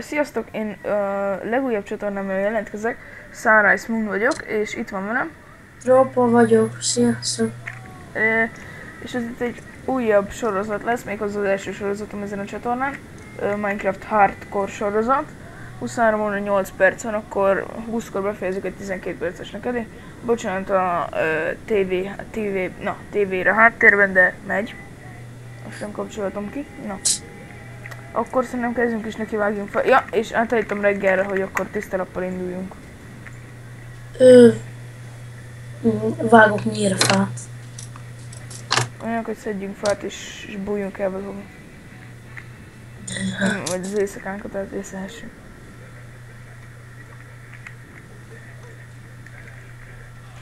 Sziasztok, én legújabb csatornámmal jelentkezek, Sunrise Moon vagyok, és itt van velem. Rópa vagyok, sziasztok. És ez itt egy újabb sorozat lesz, méghozzá az első sorozatom ezen a csatornán. Minecraft Hardcore sorozat. 23 óra 8 perc van, akkor 20-kor befejezzük egy 12 perces neked. Bocsánat a tévére háttérben, de megy. Azt nem kapcsolatom ki. Na. Akkor szerintem kezdjünk is neki, vágjunk fel. Ja, és átállítom reggelre, hogy akkor tiszta lappal induljunk. Vágok nyírfát. Olyan, hogy szedjünk fát és bújjunk el valahol. Vagy az éjszakánkat elvészhessünk.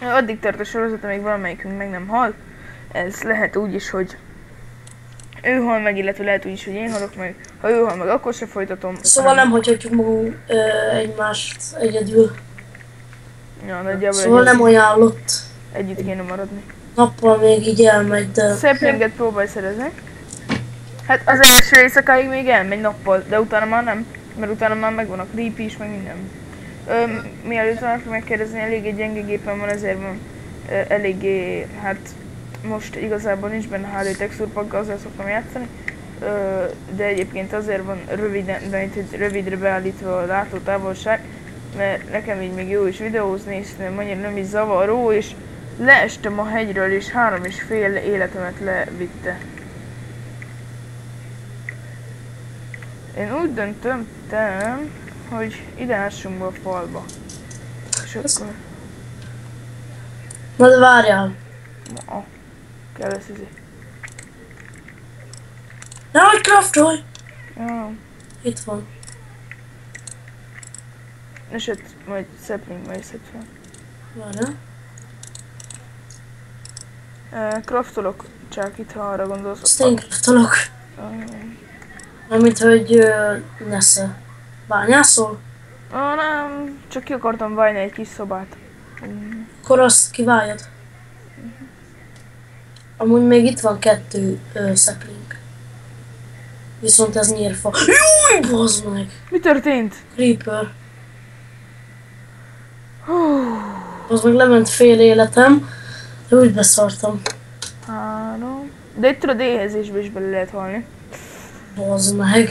Addig tart a sorozat, amíg valamelyikünk meg nem hal. Ez lehet úgy is, hogy ő hal meg, illetve lehet úgy is, hogy én halok meg. Ha ő hal meg, akkor se folytatom. Szóval nem hagyhatjuk magunk egymást egyedül. Ja, nagyjából szóval nem ajánlott. Együtt kéne maradni. Nappal még így elmegy, de... Saplinget próbálj szerezni. Hát az első éjszakáig még elmegy nappal, de utána már nem. Mert utána már megvan a creepy is, meg minden. Mielőtt van megkérdezni, eléggé gyenge gépen van, ezért van eléggé, hát most igazából nincs benne HD textúrpakka, azzal szoktam játszani. De egyébként azért van rövidre beállítva a látótávolság, mert nekem így még jó is videózni, és annyira nem is zavaró, és leestem a hegyről, és 3,5 életemet levitte. Én úgy döntöttem, hogy ide ássunk be a falba. És akkor... Na de várjál! Kell lesz izé. Nehogy craftolj! Ja. Itt van. Eset majd sapling majd szed fel. Várjál. Craftolok csak itt, ha arra gondolsz. Azt én craftolok. Amit, hogy nesze. Bányászol? Nem, csak ki akartam válni egy kis szobát. Akkor azt kiváljad. Amúgy még itt van 2 sapling. Viszont ez nyírfa. Júj, bazd meg! Mi történt? Creeper. Az meg lement fél életem, de úgy beszartam. 3. De itt tudod, éhezésbe is bele lehet halni. Bazd meg!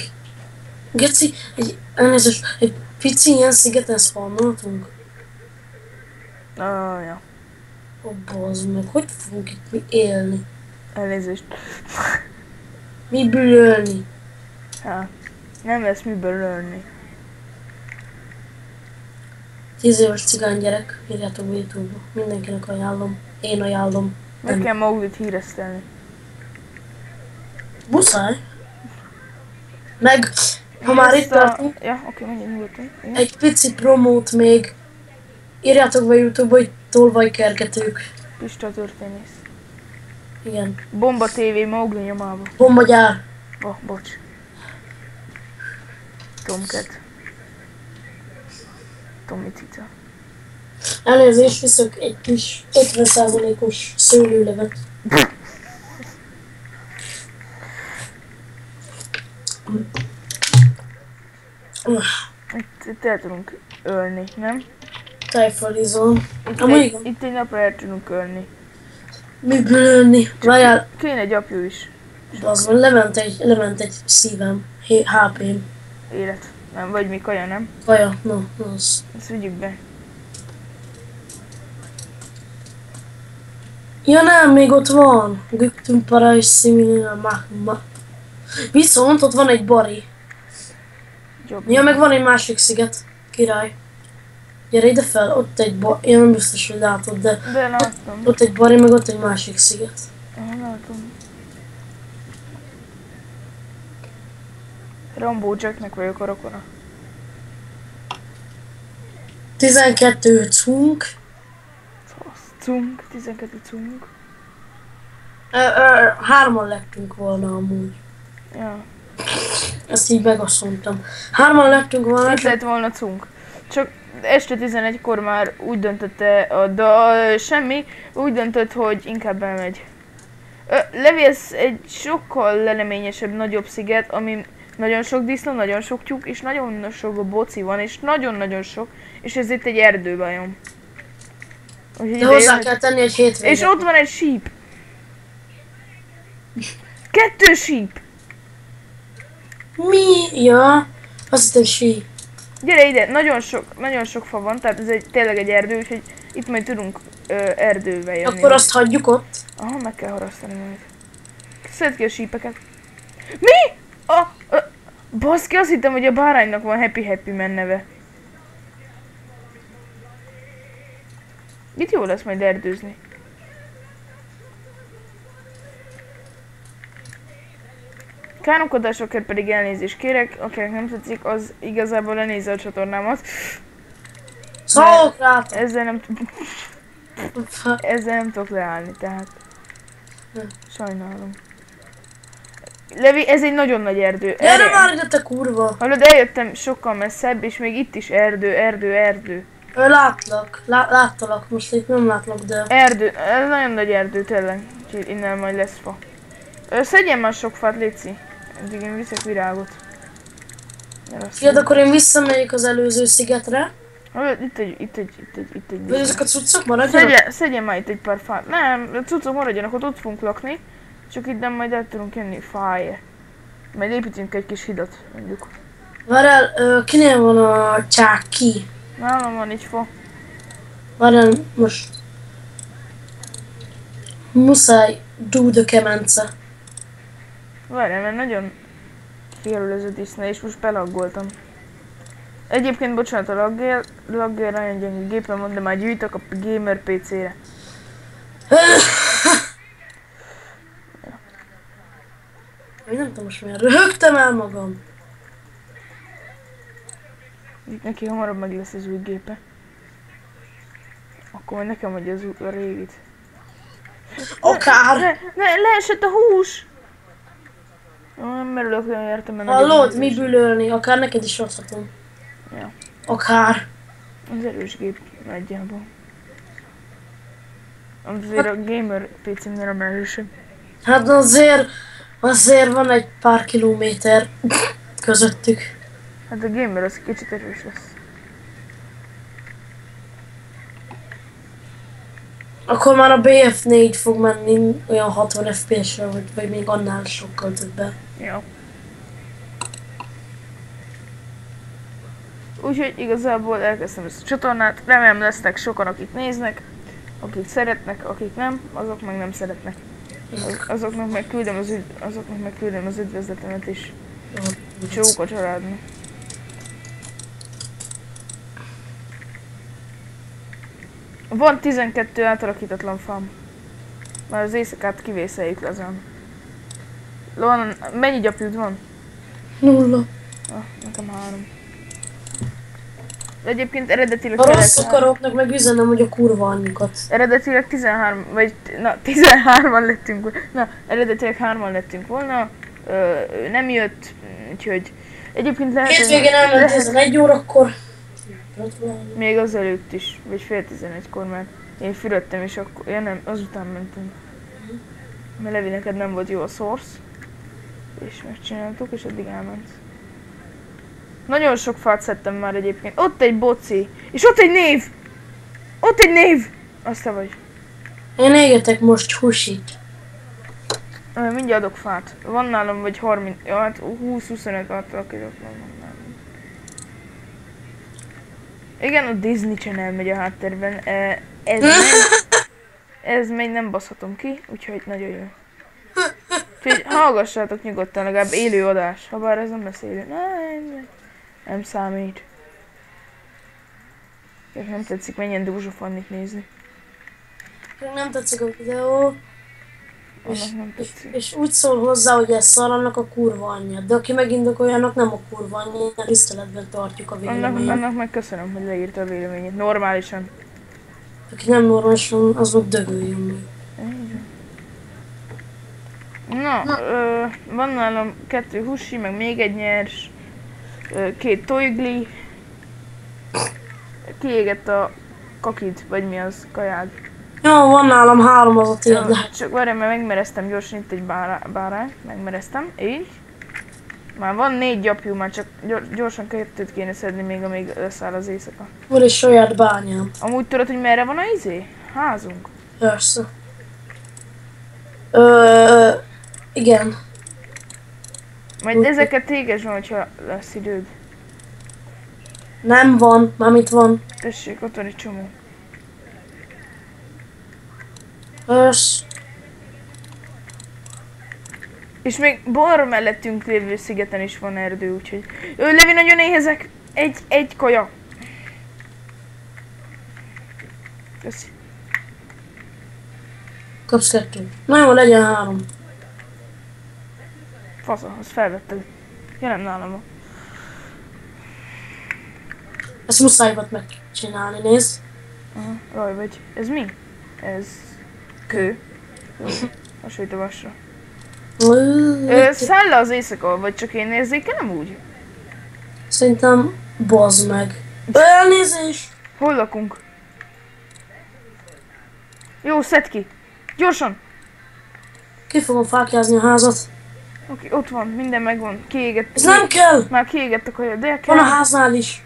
Geci, egy pici ilyen szigeten spawnoltunk. Ja. Ó, bazd meg, hogy fogunk itt mi élni? Elnézést. Miből ölni? Hát, nem lesz miből ölni. 10 éves cigány gyerek, írjátok be YouTube-ba. Mindenkinek ajánlom. Én ajánlom. Meg kell Mowglit híresztelni. Muszáj. Meg, ha már itt tartunk, Ja, oké, menjünk nyugodtan. egy pici promót még. Írjátok be YouTube-ba, hogy tolvajkergetők. Pista történész. Igen. Bomba TV Mowgli nyomába. Bombagyár. Bocs. Tomcat. Tommy Cica. Elnézést, viszok egy kis 50%-os szőlőlevet. Itt el tudunk ölni, nem? Tejfalizom. Itt egy napra el tudunk ölni. Miből ölni? Várjál, Kéne egy apjú is. az van, lement egy szívem. HP-m. Élet. Nem, vagy mi kaja, nem? Kaja, no, az. Ezt vigyük be. Ja nem, még ott van. Güktum para és szimilina magma. Viszont ott van egy bari. Jobb. Ja, meg van egy másik sziget. Király. Gyere ide fel, ott egy bari. Ja, nem biztos, hogy látod, de... De látom. Ott egy bari, meg ott egy másik sziget. Látom. Rambo Jacknek vagyok a rokona. 12 cunk. Cunk, 12 cunk. 3-an lettünk volna amúgy. Ja. Ezt így megasszonytam. 3-an lettünk volna. Itt lett volna cunk. Csak este 11-kor már úgy döntötte semmi, úgy döntött, hogy inkább elmegy. Levélsz egy sokkal leleményesebb, nagyobb sziget, ami Nagyon sok disznó, nagyon sok tyúk, és nagyon sok boci van, és nagyon-nagyon sok, és ez itt egy erdőbajom. De hozzá kell tenni, hogy hétvége. És ott van egy síp. 2 síp. Mi? Ja, azt hittem sí. Gyere ide, nagyon sok fa van, tehát ez tényleg egy erdő, úgyhogy itt majd tudunk erdővel jönni. Akkor azt hagyjuk ott. Aha, meg kell harasztani majd. Szedd ki a sípeket. Mi? Baszki, azt hittem, hogy a báránynak van Happy Man neve. Itt jó lesz majd erdőzni. Káromkodásokért pedig elnézést kérek, akinek nem tetszik, az igazából lenézze a csatornámat. Szólok rátok! Ezzel nem tudok leállni, tehát. Sajnálom. Levi, ez egy nagyon nagy erdő. Gyere már ide, te kurva! Hallod, eljöttem sokkal messzebb, és még itt is erdő. Láttalak, most itt nem látlak, de... Erdő, ez nagyon nagy erdő, tényleg. Úgyhogy innen majd lesz fa. Szedjen már sok fát, léci. Eddig én viszek virágot. Fiad, akkor én visszamegyek az előző szigetre. Itt egy. Vagy ezek a cuccok maradjanak? Szedjen már itt egy pár fát. Nem, a cuccok maradjanak, ott fogunk lakni. Csak innen majd el tudunk jönni fájért. Majd építünk egy kis hidat, mondjuk. Várjál, kinél van a csáki? Nálam van egy fa. Várjál, most... Muszáj do the kemence. Várjál, mert nagyon félül ez a Disney, és most belaggoltam. Egyébként bocsánat a laggér nagyon gyenge gépen van, de már gyűjtök a gamer PC-re. Én nem tudom most miért röhögtem el magam. Itt neki hamarabb meg lesz az új gépe. Akkor majd nekem adja a régit. Akár! Ne, leesett a hús! Nem merülök, olyan értem, mert hallod, mi bülölni? Akár neked is adhatom. Ja. Akár. Az erős gép nagyjából. Azért a gamer PC-mnél nem erősebb. Hát azért van egy pár kilométer közöttük. Hát a gamer az kicsit erős lesz. Akkor már a BF4 fog menni olyan 60 FPS-re, vagy még annál sokkal többen. Ja. Úgyhogy igazából elkezdtem ezt a csatornát, remélem lesznek sokan, akik néznek, akik szeretnek, akik nem, azok meg nem szeretnek. Azoknak meg küldöm az üdvözletemet is. Csók a családnak. Van 12 átalakítatlan fám. Már az éjszakát kivészeljük lazán. Lóan, mennyi gyapjúd van? 0. Nekem 3. De egyébként eredetileg... A rossz akaróknak meg üzenem, hogy a kurva anyjukat. Eredetileg 13, vagy na 13-an lettünk, na eredetileg 3-an lettünk volna, ő nem jött, úgyhogy egyébként lehet... Hétvégén elment 11 órakor. Még azelőtt is, vagy fél 11-kor, mert én fürödtem és akkor, ja nem, azután mentünk. Mert Levi, neked nem volt jó a source, és megcsináltuk, és addig elment. Nagyon sok fát szedtem már egyébként. Ott egy boci, és ott egy név! Ott egy név! Azt te vagy. Én égetek most husit. Mindjárt adok fát. Van nálam vagy 30, ja, hát 20-25 átalakítatlan van nálam. Igen, a Disney Channel megy a háttérben. Ez még nem baszhatom ki, úgyhogy nagyon jó. Úgyhogy hallgassátok nyugodtan, legalább élő adás. Habár ez nem lesz élő. Nem számít. Nem tetszik, menjen Dózsa Fannit nézni. Nem tetszik a videó. Nem tetszik. És úgy szól hozzá, hogy ez szar, annak a kurva anyja. De aki megindokoljanak, nem a kurva anyja, tiszteletben tartjuk a véleményét. Annak meg köszönöm, hogy leírta a véleményét. Normálisan. Aki nem normálisan, az meg dögöljön meg. Na, van nálam 2 husi, meg még egy nyers, 2 toigli. Kiégett a kakid, vagy mi az, kajád. Jó, van nálam 3 az a térde. Csak várjál, mert megmereztem gyorsan itt egy bárányt, megmereztem, így. Már van 4 gyapjú, már csak gyorsan 2-t kéne szedni még, amíg leszáll az éjszaka. Van egy saját bányám. Amúgy tudod, hogy merre van a házunk? Persze. Igen. Majd ezeket tégesd van, hogyha lesz időd. Nem van, mármint van. Tessék, ott van egy csomó. Persze. És még balra mellettünk lévő szigeten is van erdő, úgyhogy... Levi, nagyon éhezek! Egy kaja! Köszi. Kapsz 2. Na jó, legyen 3. Fasza, azt felvetted. Ja, nem nálam van. Ezt muszáj volt megcsinálni, nézd. Aha, raj vagy. Ez mi? Ez... Kő. Hasonlít a vasra. Száll le az éjszaka, vagy csak én érzékelem úgy? Szerintem bazd meg. Elnézést! Hol lakunk? Jó, szedd ki! Gyorsan! Ki fogom fákjázni a házat. Oké, ott van, minden megvan. Kiégett. Ez nem kell! Már kiégett a kaja, de kell. Van a háznál is.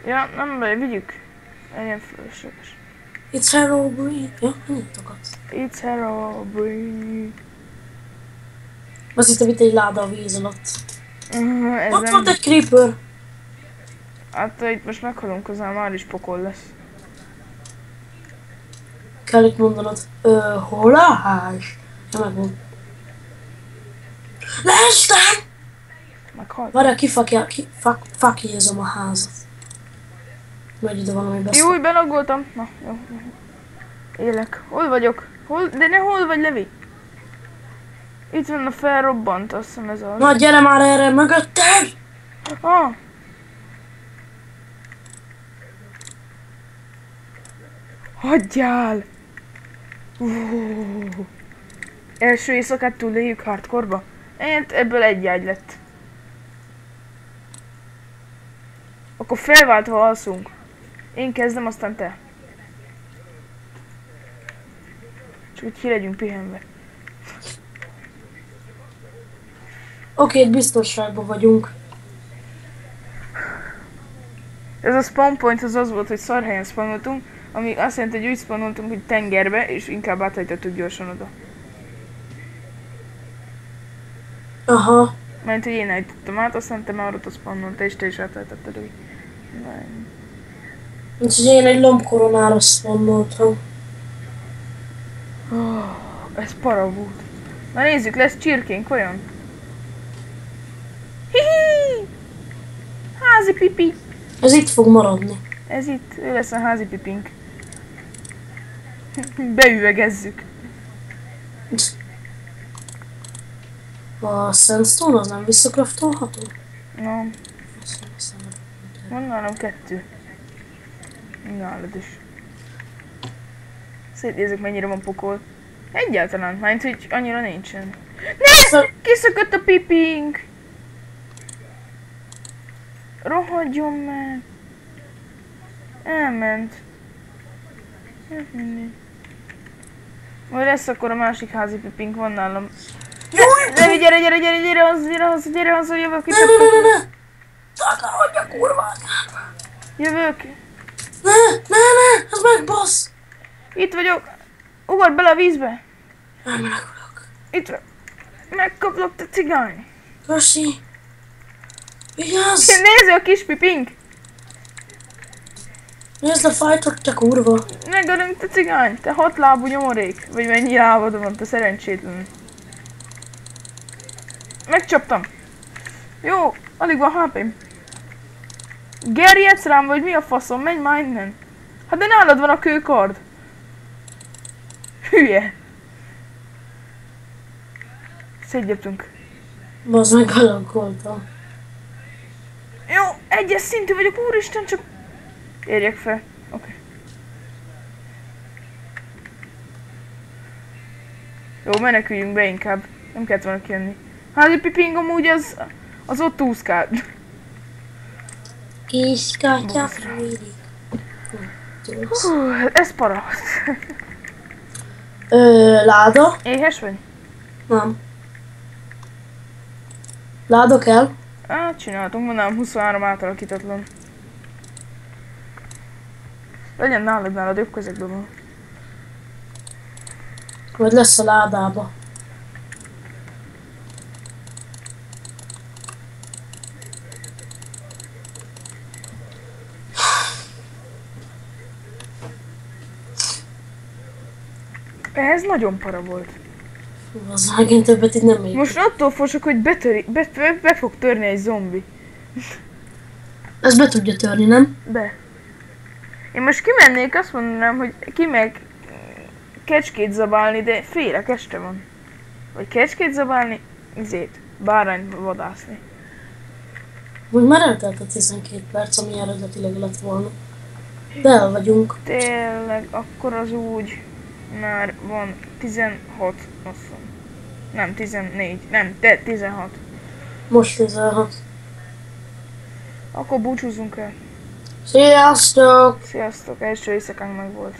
Ja, nem baj, vigyük. Legyen fölösleges. It's Herobrine. Ja, annyit akarsz. It's Herobrine. Az itt egy láda a víz alatt. Ez Ott nem... volt egy creeper. Hát itt most meghalunk, az már is pokol lesz. Kell itt mondanod. Hol a ház? Ja, megmond. Leestem! Meghalt. Várjál, kifakjézom a házat. Megy ide valami beszél. Jó, belagoltam. Na, jó. Élek. Hol vagyok? Hol? De ne hol vagy, Levi? Itt van a felrobbant, azt hiszem ez az. Na, gyere már erre, mögötted! Ah! Hagyjál! Első éjszakát túléljük hardcore-ba. Ebből egy ágy lett. Akkor felváltva alszunk. Én kezdem, aztán te. Csak hogy ki legyünk pihenve. Oké, itt biztonságban vagyunk. Ez a spawn point az volt, hogy szar helyen spawnoltunk, ami azt jelenti, hogy úgy spawnoltunk, hogy tengerbe, és inkább áthajtottuk gyorsan oda. Aha. Mert hogy én ejtettem át, aztán te már ott spawnoltál, és te is áthajtottad úgy. Úgyhogy én egy lombkoronára spawnoltam. Ez para volt. Na nézzük, lesz csirkénk, olyan? Hihi! Házi pipi! Ez itt fog maradni. Ez itt, ő lesz a házi pipink. Beüvegezzük. A sandstone az nem visszakraftolható? Na, van nálam 2. Nálad is. Szétnézzük, mennyire van pokol. Egyáltalán, mert hogy annyira nincsen. Ne! Kiszakadt a pipink! Rohadjon meg! Elment. Hát mindegy. Majd lesz akkor a másik házi pipink, van nálam. Levi, gyere haza, jövök itt. Ne! Takarodj a kurva! Jövök. Ne! Ez megbasz! Itt vagyok. Ugorj bele a vízbe. Nem melegülök. Itt van. Megkaplak, te cigány. Köszi. Vigyázz! Nézd a kis pipink. Nézd a fájtot, te kurva. Megölünk, te cigány. Te 6 lábú nyomorék. Vagy mennyi lábad van, te szerencsétlen. Megcsaptam. Jó, alig van HP-m. Gerjedsz rám, vagy mi a faszom? Menj már innen. Hát de nálad van a kőkard. Hülye. Szétgyeptünk. Bazd meg, belagoltam. Jó, egyes szintű vagyok, úristen, csak... Érjek fel. Oké. Jó, meneküljünk be inkább. Nem kellett volna kijönni. Házi piping amúgy az ott úszkált. Kis kátya fűrik. Hú, ez para. Láda? Éhes vagy? Nem. Láda kell? Hát csináltunk, mondanám 23 átalakítatlan. Legyen nálad jobb kezekben van. Vagy lesz a ládába. Ez nagyon para volt. Az én többet így nem még. Most attól fosok, hogy be fog törni egy zombi. Ez be tudja törni, nem? Be. Én most kimennék, azt mondanám, hogy kimegyek kecskét zabálni, de félek, este van. Vagy kecskét zabálni, bárány vadászni. Úgy már eltelt a 12 perc, ami eredetileg lett volna. De el vagyunk. Tényleg, akkor az úgy már van 16, azt mondom. Nem, 14, nem, de 16. Most 16. Akkor búcsúzzunk el. Sziasztok! Sziasztok, első éjszakánk meg volt.